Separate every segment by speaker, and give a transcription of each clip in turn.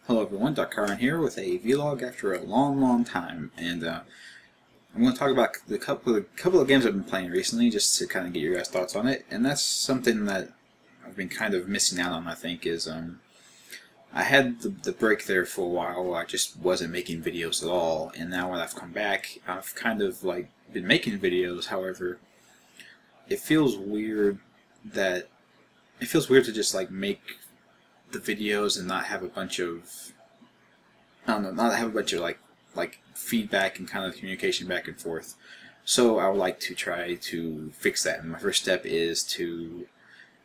Speaker 1: Hello everyone, DarkChiron here with a vlog after a long time, and I'm going to talk about the couple of games I've been playing recently, just to kind of get your guys' thoughts on it. And that's something that I've been kind of missing out on. I think is I had the break there for a while where I just wasn't making videos at all, and now when I've come back, I've kind of like been making videos. However, it feels weird to just like make the videos and not have a bunch of, I don't know, not have a bunch of like feedback and kind of communication back and forth. So I would like to try to fix that. And my first step is to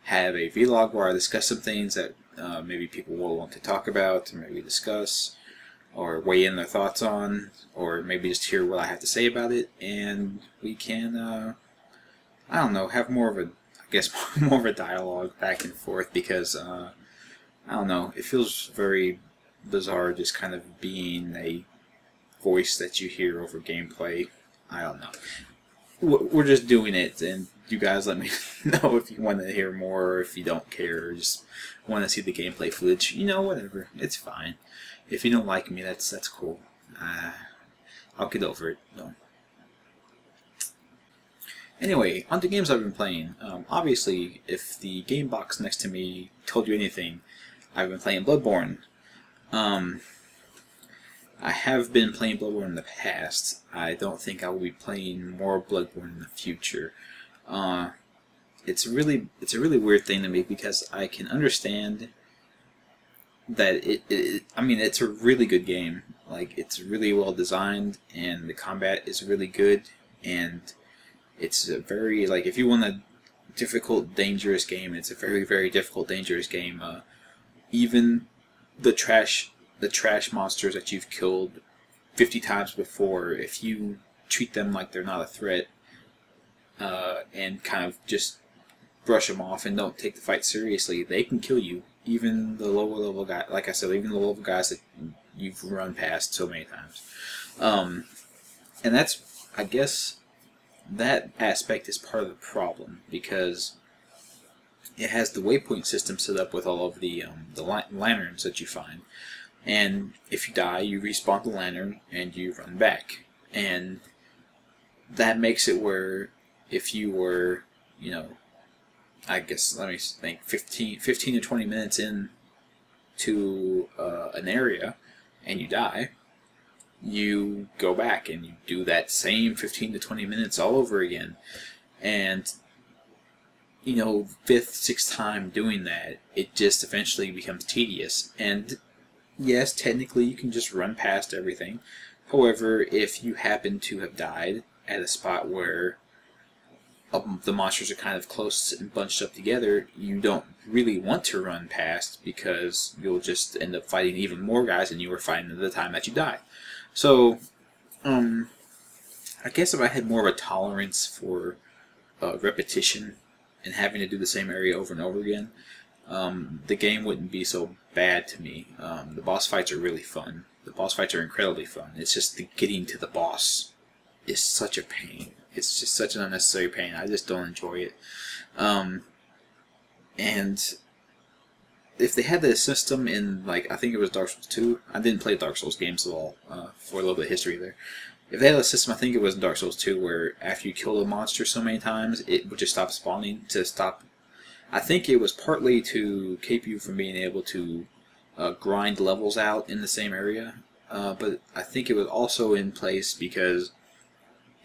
Speaker 1: have a vlog where I discuss some things that maybe people will want to talk about, or maybe discuss, or weigh in their thoughts on, or maybe just hear what I have to say about it, and we can, I don't know, have more of a, I guess, more of a dialogue back and forth, because I don't know, it feels very bizarre just kind of being a voice that you hear over gameplay. I don't know. We're just doing it, and you guys let me know if you want to hear more, or if you don't care, or just want to see the gameplay footage. You know, whatever. It's fine. If you don't like me, that's cool. I'll get over it. No. Anyway, on to games I've been playing. Obviously, if the game box next to me told you anything, I've been playing Bloodborne. I have been playing Bloodborne in the past. I don't think I will be playing more Bloodborne in the future. It's a really weird thing to me, because I can understand that I mean, it's a really good game. Like, it's really well designed, and the combat is really good, and it's a very, like, if you want a difficult, dangerous game, it's a very difficult, dangerous game. Even the trash monsters that you've killed 50 times before, if you treat them like they're not a threat, and kind of just brush them off and don't take the fight seriously, they can kill you. Even the lower level guy, like I said, even the lower level guys that you've run past so many times. And that's, I guess, that aspect is part of the problem, because it has the waypoint system set up with all of the lanterns that you find, and if you die, you respawn the lantern and you run back, and that makes it where if you were, you know, I guess, let me think, 15 to 20 minutes in to an area and you die, you go back and you do that same 15 to 20 minutes all over again, and you know, 5th, 6th time doing that, it just eventually becomes tedious. And yes, technically you can just run past everything. However, if you happen to have died at a spot where the monsters are kind of close and bunched up together, you don't really want to run past, because you'll just end up fighting even more guys than you were fighting at the time that you died. So, I guess if I had more of a tolerance for repetition and having to do the same area over and over again, the game wouldn't be so bad to me. The boss fights are really fun. The boss fights are incredibly fun. It's just the getting to the boss is such a pain. It's just such an unnecessary pain. I just don't enjoy it. And if they had this system in, like, I think it was Dark Souls 2. I didn't play Dark Souls games at all, for a little bit of history there. If they had a system, I think it was in Dark Souls 2, where after you killed a monster so many times, it would just stop spawning, to stop. I think it was partly to keep you from being able to grind levels out in the same area, but I think it was also in place because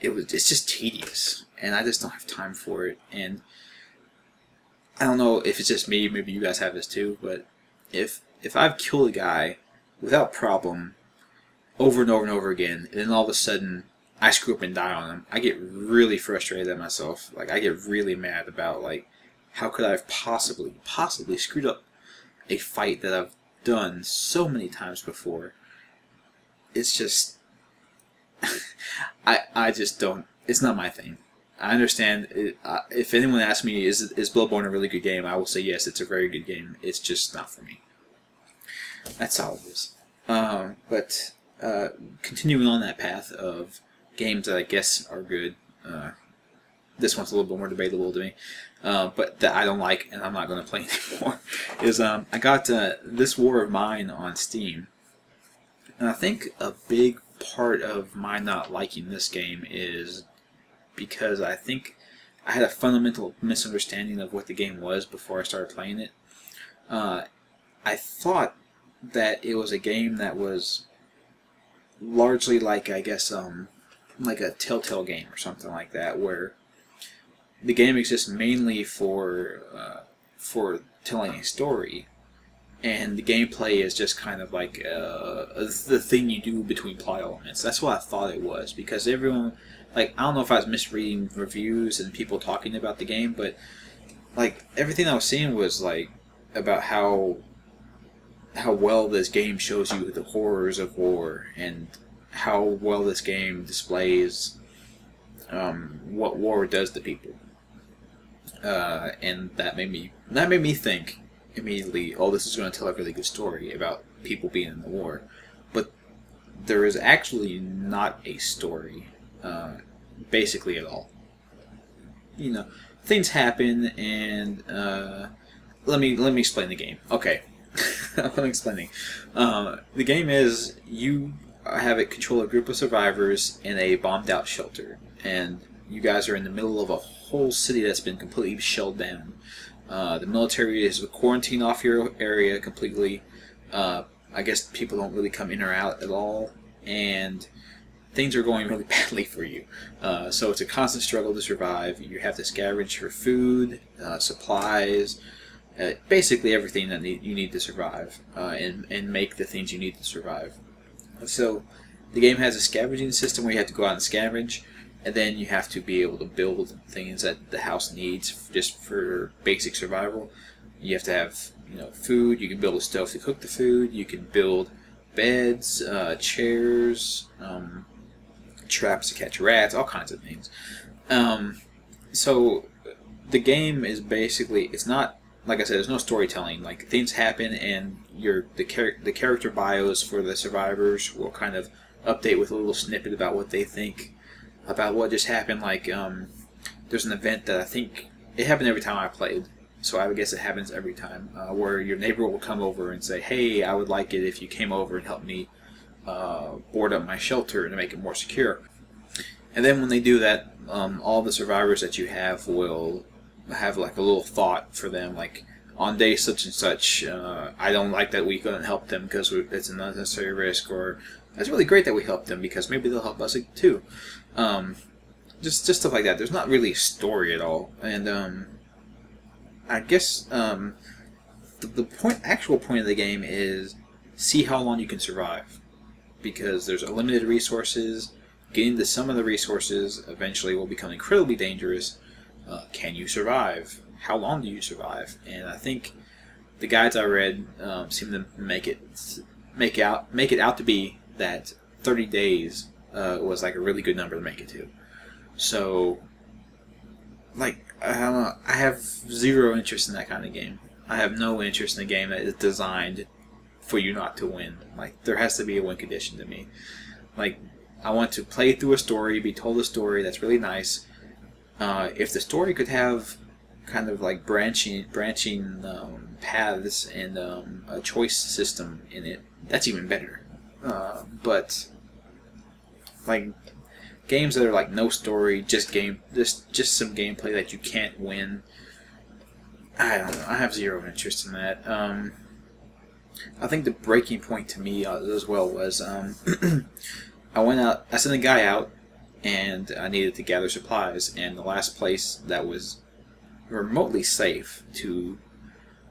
Speaker 1: it's just tedious, and I just don't have time for it. And I don't know if it's just me, maybe you guys have this too, but if I've killed a guy without problem over and over and over again, and then all of a sudden I screw up and die on him, I get really frustrated at myself. Like, I get really mad about, like, how could I have possibly screwed up a fight that I've done so many times before. It's just I just don't, it's not my thing. I understand it, if anyone asks me, is Bloodborne a really good game, I will say yes, it's a very good game. It's just not for me. That's all it is. But continuing on that path of games that I guess are good, this one's a little bit more debatable to me, but that I don't like and I'm not going to play anymore, is I got This War of Mine on Steam. And I think a big part of my not liking this game is because I think I had a fundamental misunderstanding of what the game was before I started playing it. I thought that it was a game that was largely like, I guess, like a Telltale game or something like that, where the game exists mainly for telling a story, and the gameplay is just kind of like the thing you do between plot elements. That's what I thought it was, because everyone, like, I don't know if I was misreading reviews and people talking about the game, but like everything I was seeing was like about how well this game shows you the horrors of war, and how well this game displays what war does to people. And that made me think immediately, oh, this is going to tell a really good story about people being in the war. But there is actually not a story, basically at all. You know, things happen, and let me explain the game. Okay, I'm explaining. The game is you have it control a group of survivors in a bombed-out shelter, and you guys are in the middle of a whole city that's been completely shelled down. The military is quarantined off your area completely. I guess people don't really come in or out at all, and things are going really badly for you. So it's a constant struggle to survive. You have to scavenge for food, supplies, basically everything that you need to survive, and make the things you need to survive. So the game has a scavenging system where you have to go out and scavenge, and then you have to be able to build things that the house needs just for basic survival. You have to have, you know, food. You can build a stove to cook the food. You can build beds, chairs, traps to catch rats, all kinds of things. So the game is basically, it's not, like I said, there's no storytelling. Like, things happen, and the character bios for the survivors will kind of update with a little snippet about what they think about what just happened. Like, there's an event that I think it happened every time I played, so I would guess it happens every time, where your neighbor will come over and say, "Hey, I would like it if you came over and helped me board up my shelter to make it more secure." And then when they do that, all the survivors that you have will have like a little thought for them, like, on day such and such, I don't like that we couldn't help them because it's an unnecessary risk, or it's really great that we helped them because maybe they'll help us too. Just stuff like that. There's not really a story at all, and I guess the actual point of the game is see how long you can survive, because there's limited resources. Getting to some of the resources eventually will become incredibly dangerous. Can you survive? How long do you survive? And I think the guides I read seem to make it out to be that 30 days was like a really good number to make it to. So, like, I don't know, I have zero interest in that kind of game. I have no interest in a game that is designed for you not to win. Like, there has to be a win condition to me. Like, I want to play through a story, be told a story that's really nice. If the story could have kind of like branching paths and a choice system in it, that's even better. But like games that are like no story, just some gameplay that you can't win, I don't know. I have zero interest in that. I think the breaking point to me as well was I sent a guy out, and I needed to gather supplies, and the last place that was remotely safe to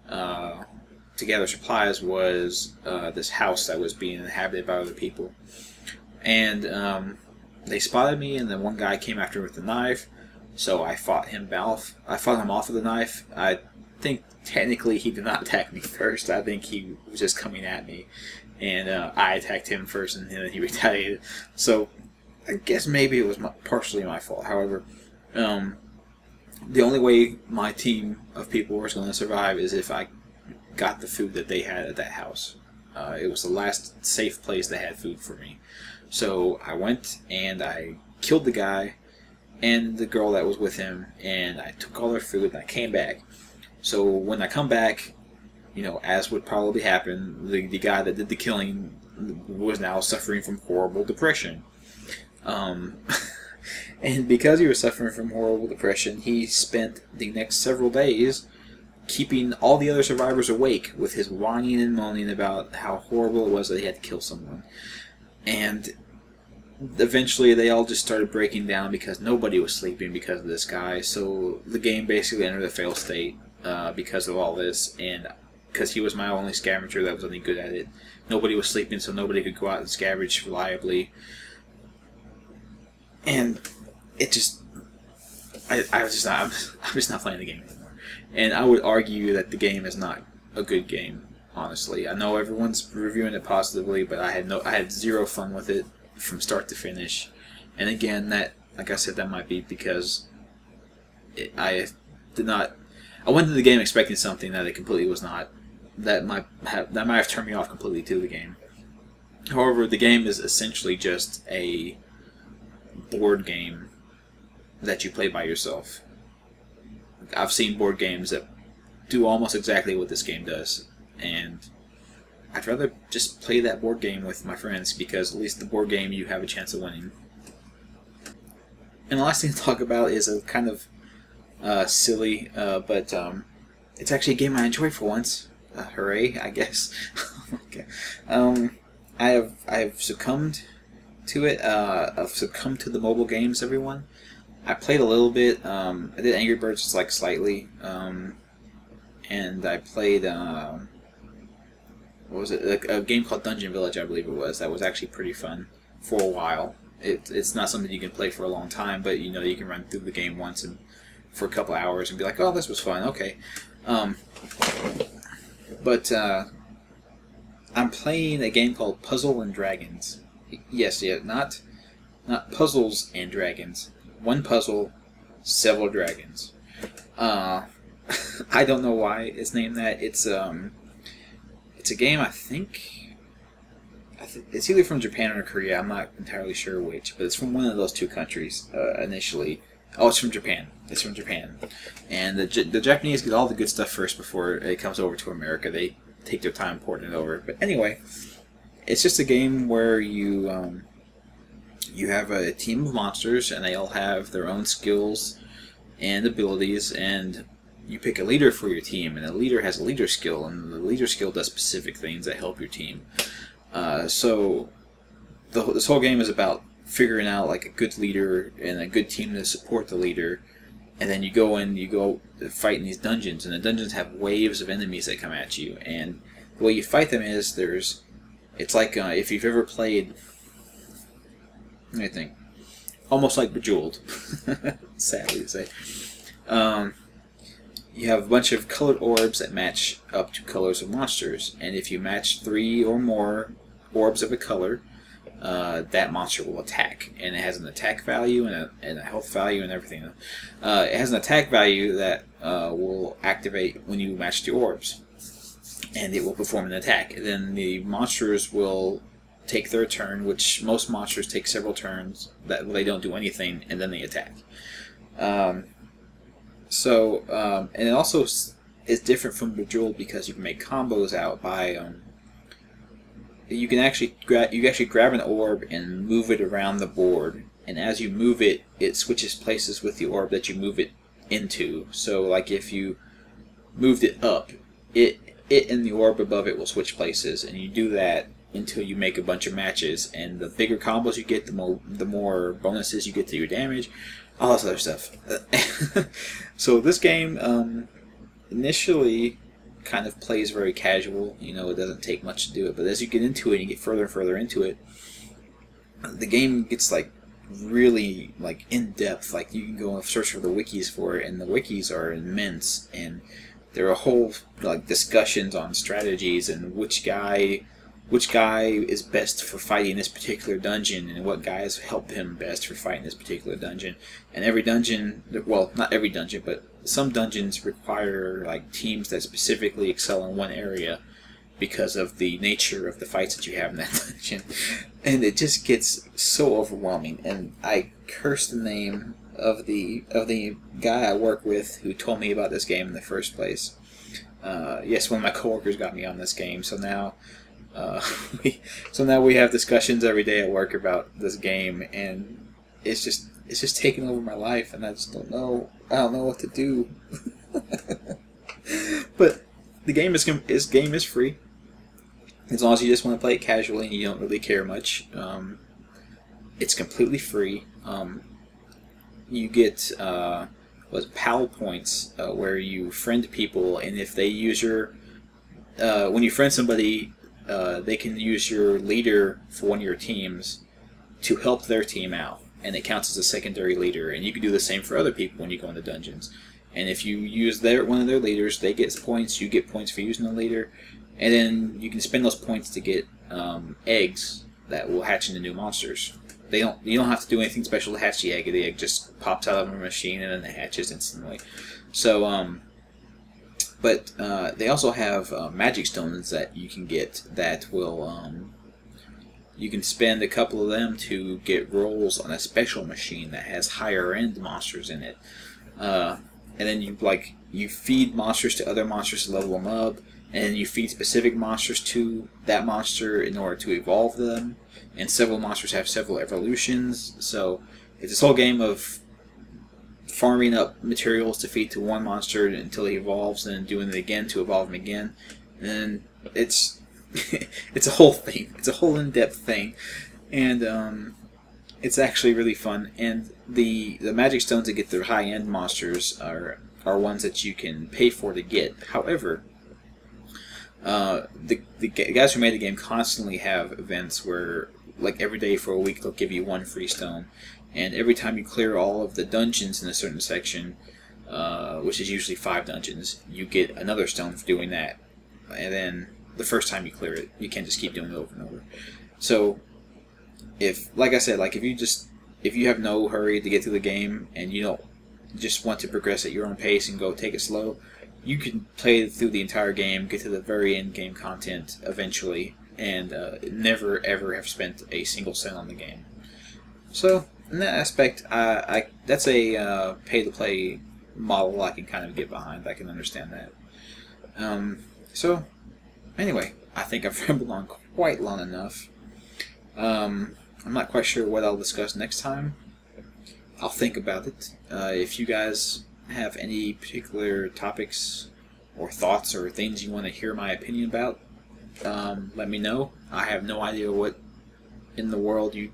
Speaker 1: gather supplies was this house that was being inhabited by other people. And they spotted me, and then one guy came after me with a knife, so I fought him off. With a knife. I think technically he did not attack me first. I think he was just coming at me, and I attacked him first, and then he retaliated. So I guess maybe it was partially my fault. However, the only way my team of people was going to survive is if I got the food that they had at that house. It was the last safe place that had food for me. So I went and I killed the guy, and the girl that was with him, and I took all their food and I came back. So when I come back, you know, as would probably happen, the guy that did the killing was now suffering from horrible depression. And because he was suffering from horrible depression, he spent the next several days keeping all the other survivors awake with his whining and moaning about how horrible it was that he had to kill someone. And eventually they all just started breaking down because nobody was sleeping because of this guy. So the game basically entered a fail state because of all this, and because he was my only scavenger that was any good at it. Nobody was sleeping, so nobody could go out and scavenge reliably. And it just, I'm just not playing the game anymore. And I would argue that the game is not a good game, honestly. I know everyone's reviewing it positively, but I had zero fun with it from start to finish. And again, that, like I said, that might be because I went into the game expecting something that it completely was not. That might have turned me off completely to the game. However, the game is essentially just a board game that you play by yourself. I've seen board games that do almost exactly what this game does, and I'd rather just play that board game with my friends, because at least the board game you have a chance of winning. And the last thing to talk about is a kind of silly, but it's actually a game I enjoyed for once. Hooray, I guess. Okay. I have succumbed to it. I've succumbed to the mobile games, everyone. I played a little bit. I did Angry Birds just like slightly, and I played what was it? A game called Dungeon Village, I believe it was. That was actually pretty fun for a while. It's not something you can play for a long time, but you know you can run through the game once and for a couple hours and be like, oh, this was fun. Okay, but I'm playing a game called Puzzle and Dragons. Yes, yeah, not Puzzles and Dragons. One puzzle, several dragons. I don't know why it's named that. It's a game, I think it's either from Japan or Korea. I'm not entirely sure which, but it's from one of those two countries initially. Oh, it's from Japan. It's from Japan. And the Japanese get all the good stuff first before it comes over to America. They take their time porting it over. But anyway, it's just a game where you have a team of monsters, and they all have their own skills and abilities, and you pick a leader for your team, and the leader has a leader skill, and the leader skill does specific things that help your team. So this whole game is about figuring out like a good leader and a good team to support the leader, and then you go fight in these dungeons, and the dungeons have waves of enemies that come at you, and the way you fight them is it's like if you've ever played, let me think, almost like Bejeweled, sadly to say. You have a bunch of colored orbs that match up to colors of monsters, and if you match 3 or more orbs of a color, that monster will attack, and it has an attack value and a health value and everything. It has an attack value that will activate when you match the orbs, and it will perform an attack. And then the monsters will take their turn, which most monsters take several turns that they don't do anything, and then they attack. And it also is different from Bejeweled because you can make combos out by you actually grab an orb and move it around the board, and as you move it, it switches places with the orb that you move it into. So like if you moved it up, it and the orb above it will switch places, and you do that until you make a bunch of matches, and the bigger combos you get, the more bonuses you get to your damage, all this other stuff. So this game initially kind of plays very casual. You know, it doesn't take much to do it, but as you get into it and you get further and further into it, the game gets like really like in depth. Like you can go and search for the wikis for it, and the wikis are immense, and there are whole like discussions on strategies and which guy is best for fighting this particular dungeon, and what guys help him best for fighting this particular dungeon. And every dungeon, well, not every dungeon, but some dungeons require like teams that specifically excel in one area because of the nature of the fights that you have in that dungeon. And it just gets so overwhelming, and I curse the name of the guy I work with who told me about this game in the first place. Yes, one of my coworkers got me on this game, so now we have discussions every day at work about this game, and it's just taking over my life, and I just don't know what to do. But the game is free. As long as you just want to play it casually and you don't really care much, it's completely free. You get PAL points where you friend people, and if they use your when you friend somebody, they can use your leader for one of your teams to help their team out, and it counts as a secondary leader. And you can do the same for other people when you go into dungeons. And if you use one of their leaders, they get points. You get points for using the leader, and then you can spend those points to get eggs that will hatch into new monsters. You don't have to do anything special to hatch the egg. The egg just pops out of a machine and then it hatches instantly. So, but they also have magic stones that you can get that will you can spend a couple of them to get rolls on a special machine that has higher end monsters in it. And then you feed monsters to other monsters to level them up, and you feed specific monsters to that monster in order to evolve them. And several monsters have several evolutions, so it's this whole game of farming up materials to feed to one monster until he evolves, and then doing it again to evolve him again. And it's it's a whole thing. It's a whole in-depth thing, and it's actually really fun. And the magic stones that get the high-end monsters are ones that you can pay for to get. However, the guys who made the game constantly have events where, like every day for a week, they'll give you one free stone, and every time you clear all of the dungeons in a certain section, which is usually 5 dungeons, you get another stone for doing that. And then the first time you clear it, you can't just keep doing it over and over. So, like I said, if you have no hurry to get through the game and you don't just want to progress at your own pace and go take it slow, you can play through the entire game, get to the very end game content eventually, and never ever have spent a single cent on the game. So in that aspect, that's a pay-to-play model I can kind of get behind. I can understand that. So anyway, I think I've rambled on quite long enough. I'm not quite sure what I'll discuss next time. I'll think about it. If you guys have any particular topics or thoughts or things you want to hear my opinion about, let me know. I have no idea what in the world you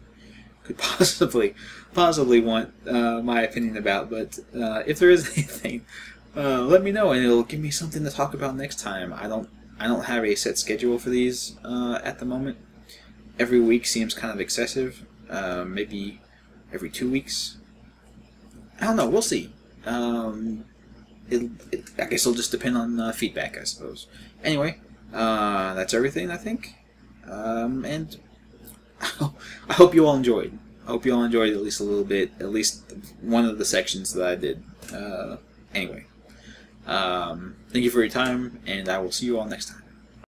Speaker 1: could possibly want my opinion about, but if there is anything, let me know, and it'll give me something to talk about next time. I don't have a set schedule for these at the moment. Every week seems kind of excessive. Maybe every 2 weeks. I don't know. We'll see. I guess it'll just depend on feedback, I suppose. Anyway, that's everything, I think. And I hope you all enjoyed. I hope you all enjoyed at least a little bit, at least one of the sections that I did. Anyway, thank you for your time, and I will see you all next time.